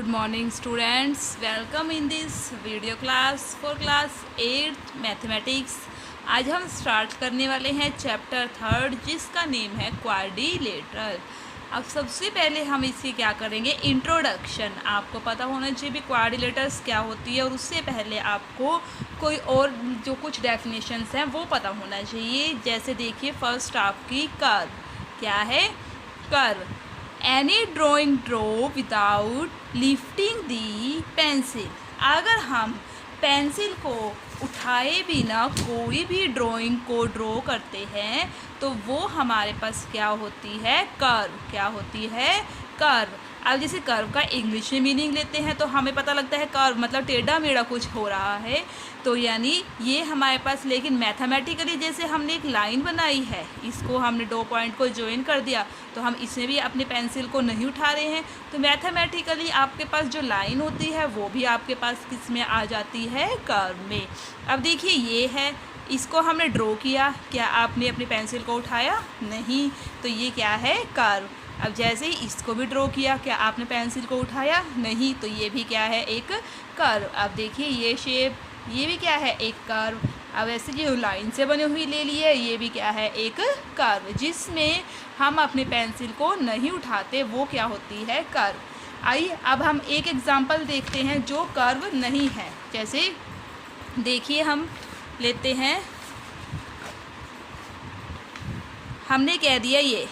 Good morning students, welcome in this video class for class 8 mathematics. आज हम start करने वाले हैं चैप्टर 3 जिसका नेम है क्वाड्रिलेटरल। अब सबसे पहले हम इसकी क्या करेंगे, इंट्रोडक्शन। आपको पता होना चाहिए भी क्वाड्रिलेटरल्स क्या होती है और उससे पहले आपको कोई और जो कुछ डेफिनेशंस हैं वो पता होना चाहिए। जैसे देखिए फर्स्ट आपकी कर्व क्या है, curve any drawing draw without lifting the pencil. अगर हम पेंसिल को उठाए बिना कोई भी ड्राइंग को ड्रॉ करते हैं तो वो हमारे पास क्या होती है, कर्व। क्या होती है, कर्व। अब जैसे कर्व का इंग्लिश में मीनिंग लेते हैं तो हमें पता लगता है कर्व मतलब टेढ़ा मेढ़ा कुछ हो रहा है, तो यानी ये हमारे पास। लेकिन मैथमेटिकली जैसे हमने एक लाइन बनाई है, इसको हमने 2 पॉइंट को ज्वाइन कर दिया तो हम इसमें भी अपने पेंसिल को नहीं उठा रहे हैं, तो मैथमेटिकली आपके पास जो लाइन होती है वो भी आपके पास किस में आ जाती है, कर्व में। अब देखिए ये है, इसको हमने ड्रॉ किया, क्या आपने अपनी पेंसिल को उठाया? नहीं, तो ये क्या है, कर्व। अब जैसे ही इसको भी ड्रॉ किया, क्या आपने पेंसिल को उठाया? नहीं, तो ये भी क्या है, एक कर्व। अब देखिए ये शेप, ये भी क्या है, एक कर्व। अब ऐसे जो लाइन से बनी हुई ले लिए, ये भी क्या है, एक कर्व। जिसमें हम अपने पेंसिल को नहीं उठाते वो क्या होती है, कर्व। आइए अब हम एक एग्जांपल देखते हैं जो कर्व नहीं है। जैसे देखिए हम लेते हैं, हमने कह दिया ये,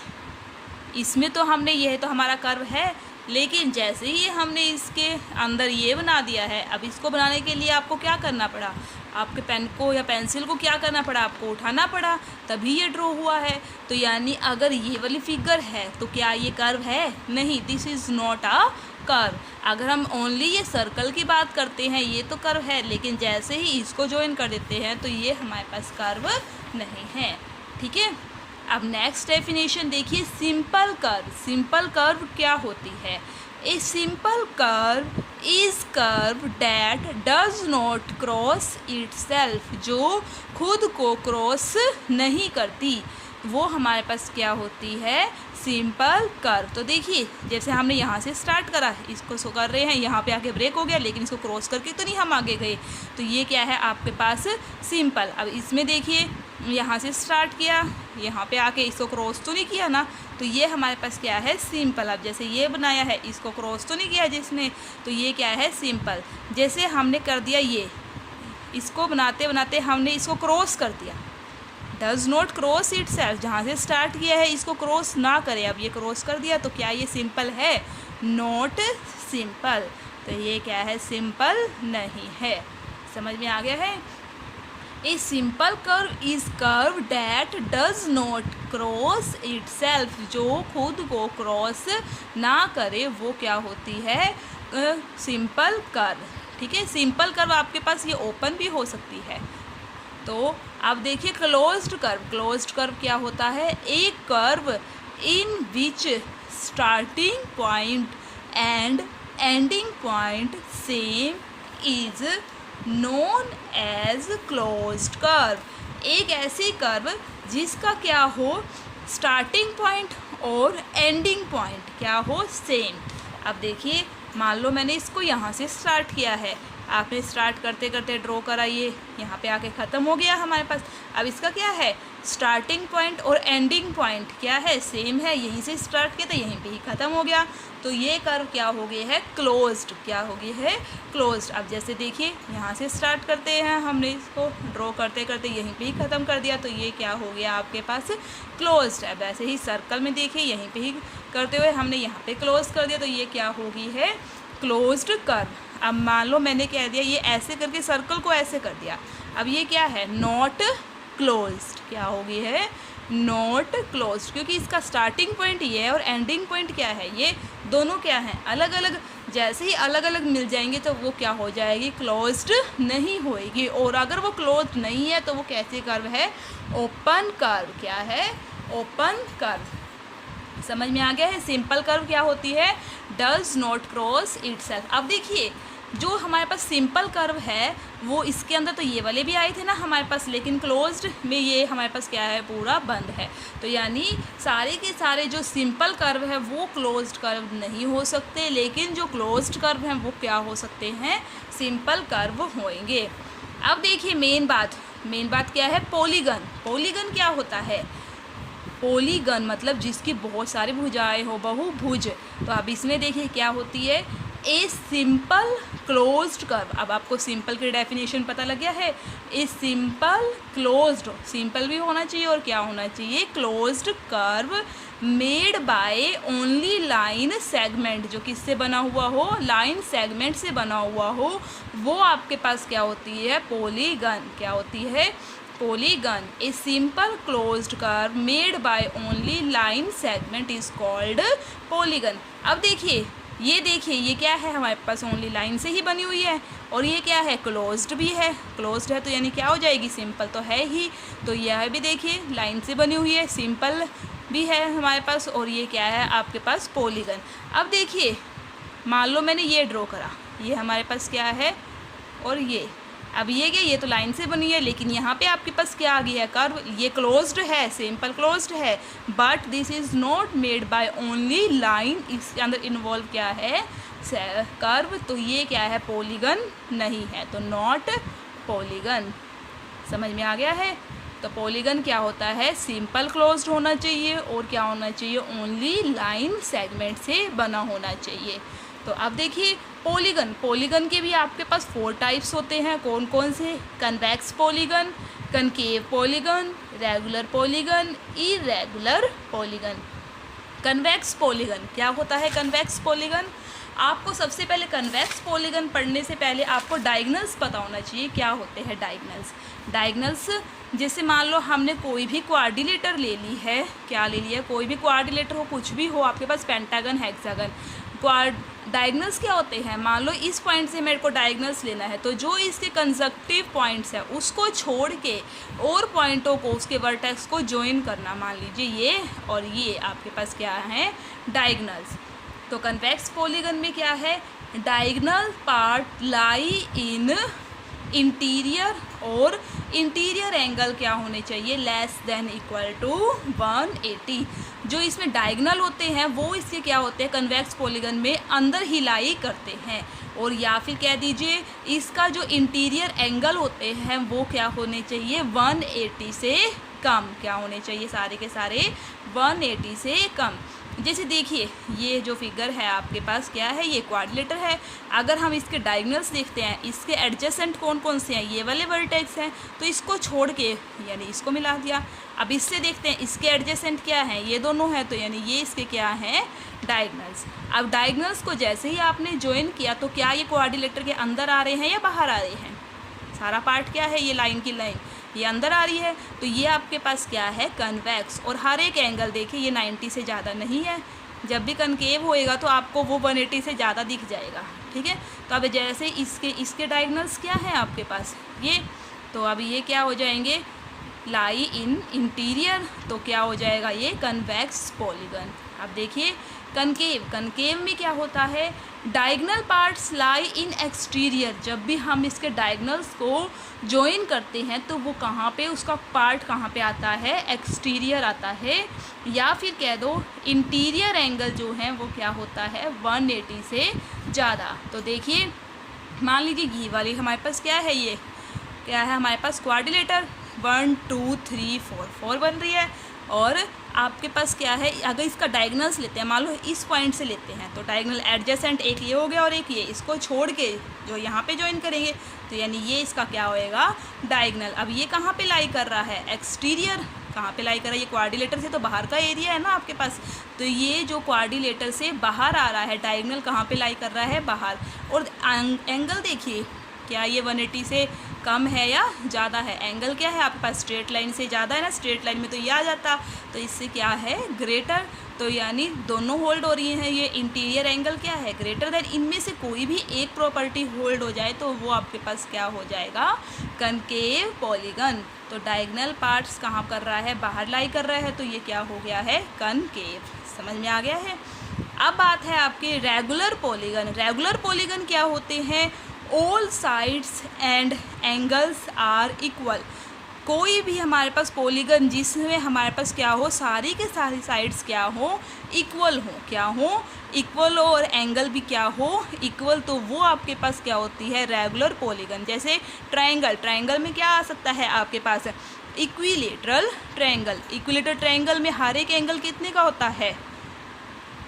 इसमें तो हमने, यह तो हमारा कर्व है, लेकिन जैसे ही हमने इसके अंदर ये बना दिया है, अब इसको बनाने के लिए आपको क्या करना पड़ा, आपके पेन को या पेंसिल को क्या करना पड़ा, आपको उठाना पड़ा, तभी ये ड्रॉ हुआ है। तो यानी अगर ये वाली फिगर है तो क्या ये कर्व है? नहीं, this is not a curve. अगर हम ओनली ये सर्कल की बात करते हैं ये तो कर्व है, लेकिन जैसे ही इसको ज्वाइन कर देते हैं तो ये हमारे पास कर्व नहीं है। ठीक है, अब नेक्स्ट डेफिनेशन देखिए, सिंपल कर्व। सिंपल कर्व क्या होती है? A simple curve is curve that does not cross itself. जो खुद को क्रॉस नहीं करती वो हमारे पास क्या होती है, सिंपल कर्व। तो देखिए जैसे हमने यहाँ से स्टार्ट करा, इसको सो कर रहे हैं, यहाँ पे आके ब्रेक हो गया, लेकिन इसको क्रॉस करके तो नहीं हम आगे गए, तो ये क्या है आपके पास, सिंपल। अब इसमें देखिए यहाँ से स्टार्ट किया, यहाँ पे आके इसको क्रॉस तो नहीं किया ना, तो ये हमारे पास क्या है, सिंपल। अब जैसे ये बनाया है, इसको क्रॉस तो नहीं किया जिसने, तो ये क्या है, सिंपल। जैसे हमने कर दिया ये, इसको बनाते बनाते हमने इसको क्रॉस कर दिया, does not cross it self. जहाँ से स्टार्ट किया है इसको क्रॉस ना करे, अब ये क्रॉस कर दिया, तो क्या ये सिंपल है? Not simple. तो ये क्या है, सिंपल नहीं है। समझ में आ गया है? A simple curve is curve that does not cross it self. जो खुद को क्रॉस ना करे वो क्या होती है, सिंपल कर्व। ठीक है, सिंपल कर्व आपके पास ये ओपन भी हो सकती है। तो आप देखिए क्लोज्ड कर्व। क्लोज्ड कर्व क्या होता है, एक curve in which starting point and ending point same is known as closed curve. एक ऐसी कर्व जिसका क्या हो, स्टार्टिंग पॉइंट और एंडिंग पॉइंट क्या हो, सेम। अब देखिए मान लो मैंने इसको यहाँ से स्टार्ट किया है, आपने स्टार्ट करते करते ड्रॉ करा, ये यहाँ पे आके ख़त्म हो गया हमारे पास। अब इसका क्या है, स्टार्टिंग पॉइंट और एंडिंग पॉइंट क्या है, सेम है, यहीं से स्टार्ट किया तो यहीं पे ही ख़त्म हो गया, तो ये कर्व क्या हो गया है, क्लोज्ड। क्या हो गया है, क्लोज्ड। अब जैसे देखिए यहाँ से स्टार्ट करते हैं, हमने इसको ड्रॉ करते करते यहीं पे ही ख़त्म कर दिया, तो ये क्या हो गया आपके पास, क्लोज्ड। अब ऐसे ही सर्कल में देखिए यहीं पे ही करते हुए हमने यहाँ पे क्लोज कर दिया, तो ये क्या हो गई है, क्लोज्ड कर्व। अब मान लो मैंने कह दिया ये ऐसे करके सर्कल को ऐसे कर दिया, अब ये क्या है, नॉट क्लोज्ड। क्या हो गई है, नॉट क्लोज्ड, क्योंकि इसका स्टार्टिंग पॉइंट ये है और एंडिंग पॉइंट क्या है, ये दोनों क्या हैं, अलग अलग। जैसे ही अलग अलग मिल जाएंगे तो वो क्या हो जाएगी, क्लोज्ड नहीं होएगी। और अगर वो क्लोज्ड नहीं है तो वो कैसे कर्व है, ओपन कर्व। क्या है, ओपन कर्व। समझ में आ गया है। सिंपल कर्व क्या होती है, डज नॉट क्रॉस इटसेल्फ। अब देखिए जो हमारे पास सिंपल कर्व है वो इसके अंदर तो ये वाले भी आए थे ना हमारे पास, लेकिन क्लोज्ड में ये हमारे पास क्या है, पूरा बंद है। तो यानी सारे के सारे जो सिंपल कर्व है वो क्लोज्ड कर्व नहीं हो सकते, लेकिन जो क्लोज्ड कर्व हैं वो क्या हो सकते हैं, सिंपल कर्व होंगे। अब देखिए मेन बात क्या है, पॉलीगन। पॉलीगन क्या होता है, पॉलीगन मतलब जिसकी बहुत सारी भुजाएं हो, बहुभुज। तो अब इसमें देखिए क्या होती है, ए सिंपल क्लोज्ड कर्व। अब आपको सिंपल की डेफिनेशन पता लग गया है। ए सिंपल क्लोज्ड, सिंपल भी होना चाहिए और क्या होना चाहिए, closed curve made by only line segment, जो किससे बना हुआ हो, लाइन सेगमेंट से बना हुआ हो, वो आपके पास क्या होती है, पॉलीगन। क्या होती है, polygon. A simple closed curve made by only line segment is called polygon. अब देखिए ये क्या है, हमारे पास ओनली लाइन से ही बनी हुई है, और ये क्या है, क्लोज्ड भी है। क्लोज्ड है तो यानी क्या हो जाएगी, सिंपल तो है ही। तो यह भी देखिए लाइन से बनी हुई है, सिंपल भी है हमारे पास, और ये क्या है आपके पास, पॉलीगन। अब देखिए मान लो मैंने ये ड्रॉ करा, ये हमारे पास क्या है, और ये अब ये क्या, ये तो लाइन से बनी है, लेकिन यहाँ पे आपके पास क्या आ गया है, कर्व। ये क्लोज्ड है, सिंपल क्लोज्ड है, but this is not made by only line. इसके अंदर इन्वॉल्व क्या है, कर्व। तो ये क्या है, पॉलीगन नहीं है, तो नॉट पॉलीगन। समझ में आ गया है। तो पॉलीगन क्या होता है, सिंपल क्लोज्ड होना चाहिए, और क्या होना चाहिए, ओनली लाइन सेगमेंट से बना होना चाहिए। तो अब देखिए पॉलीगन के भी आपके पास 4 टाइप्स होते हैं। कौन कौन से, convex polygon, concave polygon, regular polygon, irregular polygon. Convex polygon क्या होता है, कन्वेक्स पॉलीगन आपको सबसे पहले कन्वेक्स पॉलीगन पढ़ने से पहले आपको डायगनल्स पता होना चाहिए। क्या होते हैं डायगनल्स, जैसे मान लो हमने कोई भी क्वाड्रिलेटर ले ली है, क्या ले लिया, कोई भी क्वाड्रिलेटर हो, कुछ भी हो आपके पास, पेंटागन, हेक्सागन। डायगनल्स क्या होते हैं, मान लो इस पॉइंट से मेरे को डायगनल्स लेना है, तो जो इसके कंजक्टिव पॉइंट्स है उसको छोड़ के और पॉइंटों को, उसके वर्टेक्स को ज्वाइन करना। मान लीजिए ये और ये आपके पास क्या है, डायगनल्स। तो कन्वेक्स पॉलीगन में क्या है, diagonal part lie in interior, और इंटीरियर एंगल क्या होने चाहिए, लेस देन इक्वल टू 180। जो इसमें डायगनल होते हैं वो इसके क्या होते हैं, कन्वेक्स पॉलीगन में अंदर ही लाई करते हैं, और या फिर कह दीजिए इसका जो इंटीरियर एंगल होते हैं वो क्या होने चाहिए, 180 से कम। क्या होने चाहिए, सारे के सारे 180 से कम। जैसे देखिए ये जो फिगर है आपके पास क्या है, ये क्वाड्रिलेटर है। अगर हम इसके डायगनल्स देखते हैं, इसके एडजेसेंट कौन कौन से हैं, ये वाले वर्टेक्स हैं, तो इसको छोड़ के यानी इसको मिला दिया। अब इससे देखते हैं इसके एडजेसेंट क्या हैं, ये दोनों हैं, तो यानी ये इसके क्या हैं, डायगनल्स। अब डायगनल्स को जैसे ही आपने ज्वाइन किया तो क्या ये क्वाड्रिलेटर के अंदर आ रहे हैं या बाहर आ रहे हैं, सारा पार्ट क्या है, ये लाइन की लाइन ये अंदर आ रही है, तो ये आपके पास क्या है, कन्वेक्स। और हर एक एंगल देखिए ये 90 से ज़्यादा नहीं है। जब भी कनकेव होएगा तो आपको वो 180 से ज़्यादा दिख जाएगा, ठीक है। तो अब जैसे इसके डायगनल्स क्या हैं आपके पास ये, तो अब ये क्या हो जाएंगे, लाई इन इंटीरियर, तो क्या हो जाएगा ये कन्वेक्स पॉलीगन। अब देखिए कनकेव में क्या होता है, डायगनल पार्ट्स लाई इन एक्सटीरियर। जब भी हम इसके डायगनल्स को ज्वाइन करते हैं तो वो कहाँ पे, उसका पार्ट कहाँ पे आता है, एक्सटीरियर आता है, या फिर कह दो इंटीरियर एंगल जो है वो क्या होता है, 180 से ज़्यादा। तो देखिए मान लीजिए ये वाली हमारे पास क्या है, ये क्या है हमारे पास क्वाड्रिलेटर, 1 2 3 4 बन रही है। और आपके पास क्या है, अगर इसका डायगनल्स लेते हैं, मान लो इस पॉइंट से लेते हैं, तो डायगनल एडजेसेंट एक ये हो गया और एक ये, इसको छोड़ के जो यहाँ पे ज्वाइन करेंगे तो यानी ये इसका क्या होएगा, डायगनल। अब ये कहाँ पे लाई कर रहा है, एक्सटीरियर। कहाँ पे लाई कर रहा है, ये क्वाड्रिलेटर से तो बाहर का एरिया है ना आपके पास, तो ये जो क्वाड्रिलेटर से बाहर आ रहा है, डायगनल कहाँ पे लाई कर रहा है, बाहर। और एंगल देखिए क्या ये 180 से कम है या ज़्यादा है। एंगल क्या है आपके पास, स्ट्रेट लाइन से ज़्यादा है ना, स्ट्रेट लाइन में तो ये आ जाता, तो इससे क्या है ग्रेटर, तो यानी दोनों होल्ड हो रही हैं। ये इंटीरियर एंगल क्या है ग्रेटर देन, इनमें से कोई भी एक प्रॉपर्टी होल्ड हो जाए तो वो आपके पास क्या हो जाएगा, कनकेव पॉलीगन। तो डायगोनल पार्ट्स कहाँ कर रहा है, बाहर लाई कर रहा है, तो ये क्या हो गया है कनकेव। समझ में आ गया है। अब बात है आपके रेगुलर पॉलीगन। रेगुलर पॉलीगन क्या होते हैं, all sides and angles are equal. कोई भी हमारे पास पॉलीगन जिसमें हमारे पास क्या हो, सारी के सारी साइड्स क्या हो, इक्वल हो, क्या हो इक्वल हो, और एंगल भी क्या हो इक्वल, तो वो आपके पास क्या होती है रेगुलर पॉलीगन। जैसे ट्रायंगल, ट्रायंगल में क्या आ सकता है आपके पास, इक्विलेटरल ट्रायंगल। इक्विलेटरल ट्रायंगल में हर एक एंगल कितने का होता है,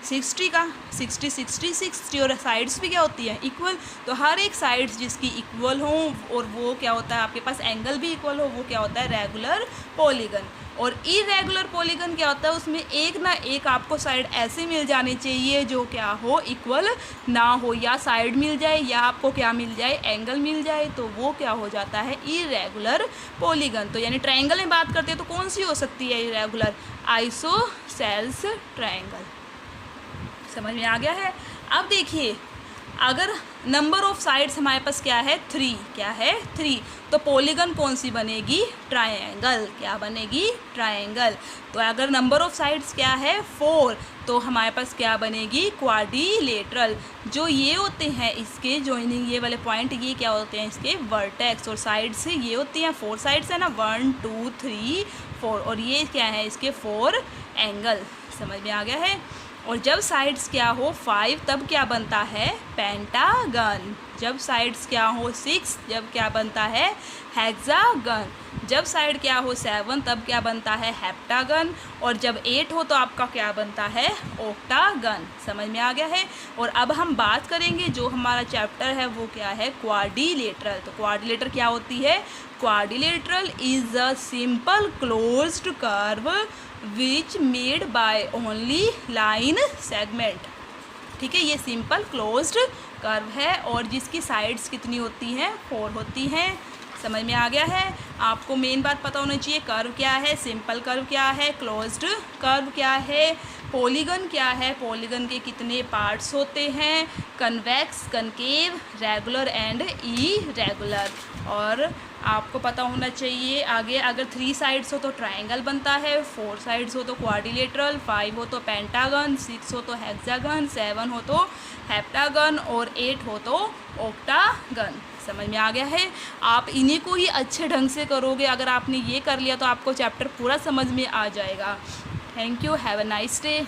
60 का, 60 60 60, और साइड्स भी क्या होती है इक्वल। तो हर एक साइड्स जिसकी इक्वल हो और वो क्या होता है आपके पास एंगल भी इक्वल हो, वो क्या होता है रेगुलर पॉलीगन। और इरेगुलर पॉलीगन क्या होता है, उसमें एक ना एक आपको साइड ऐसे मिल जानी चाहिए जो क्या हो इक्वल ना हो, या साइड मिल जाए या आपको क्या मिल जाए एंगल मिल जाए, तो वो क्या हो जाता है इरेगुलर पॉलीगन। तो यानी ट्रायंगल में बात करते हैं तो कौन सी हो सकती है इरेगुलर, आइसोसेल्स ट्रायंगल। समझ में आ गया है। अब देखिए अगर नंबर ऑफ साइड्स हमारे पास क्या है 3, क्या है 3, तो पॉलीगन कौन सी बनेगी, ट्रायंगल। क्या बनेगी, ट्रायंगल। तो अगर नंबर ऑफ साइड्स क्या है 4, तो हमारे पास क्या बनेगी, क्वाड्रिलेटरल। जो ये होते हैं इसके जॉइनिंग ये वाले पॉइंट, ये क्या होते हैं इसके वर्टेक्स, और साइड से ये होती हैं 4 साइड्स है ना, 1 2 3 4, और ये क्या है इसके 4 एंगल। समझ में आ गया है। और जब साइड्स क्या हो 5 तब क्या बनता है, पेंटागन। जब साइड्स क्या हो 6 जब क्या बनता है, हेक्सागन। जब साइड क्या हो 7 तब क्या बनता है, हेप्टागन। और जब 8 हो तो आपका क्या बनता है, ऑक्टागन। समझ में आ गया है। और अब हम बात करेंगे जो हमारा चैप्टर है वो क्या है, क्वाड्रिलेटरल। तो क्वाड्रिलेटर क्या होती है, quadrilateral is a simple closed curve which made by only line segment. ठीक है, ये सिंपल क्लोज्ड कर्व है और जिसकी साइड्स कितनी होती हैं, 4 होती हैं। समझ में आ गया है। आपको मेन बात पता होना चाहिए, कर्व क्या है, सिंपल कर्व क्या है, क्लोज्ड कर्व क्या है, पॉलीगन क्या है, पॉलीगन के कितने पार्ट्स होते हैं, convex, concave, regular and irregular. और आपको पता होना चाहिए आगे, अगर 3 साइड्स हो तो ट्रायंगल बनता है, 4 साइड्स हो तो क्वाड्रिलेटरल, 5 हो तो पेंटागन, 6 हो तो हेक्सागन, 7 हो तो हेप्टागन और 8 हो तो ऑक्टागन। समझ में आ गया है। आप इन्हीं को ही अच्छे ढंग से करोगे, अगर आपने ये कर लिया तो आपको चैप्टर पूरा समझ में आ जाएगा। Thank you, have a nice day.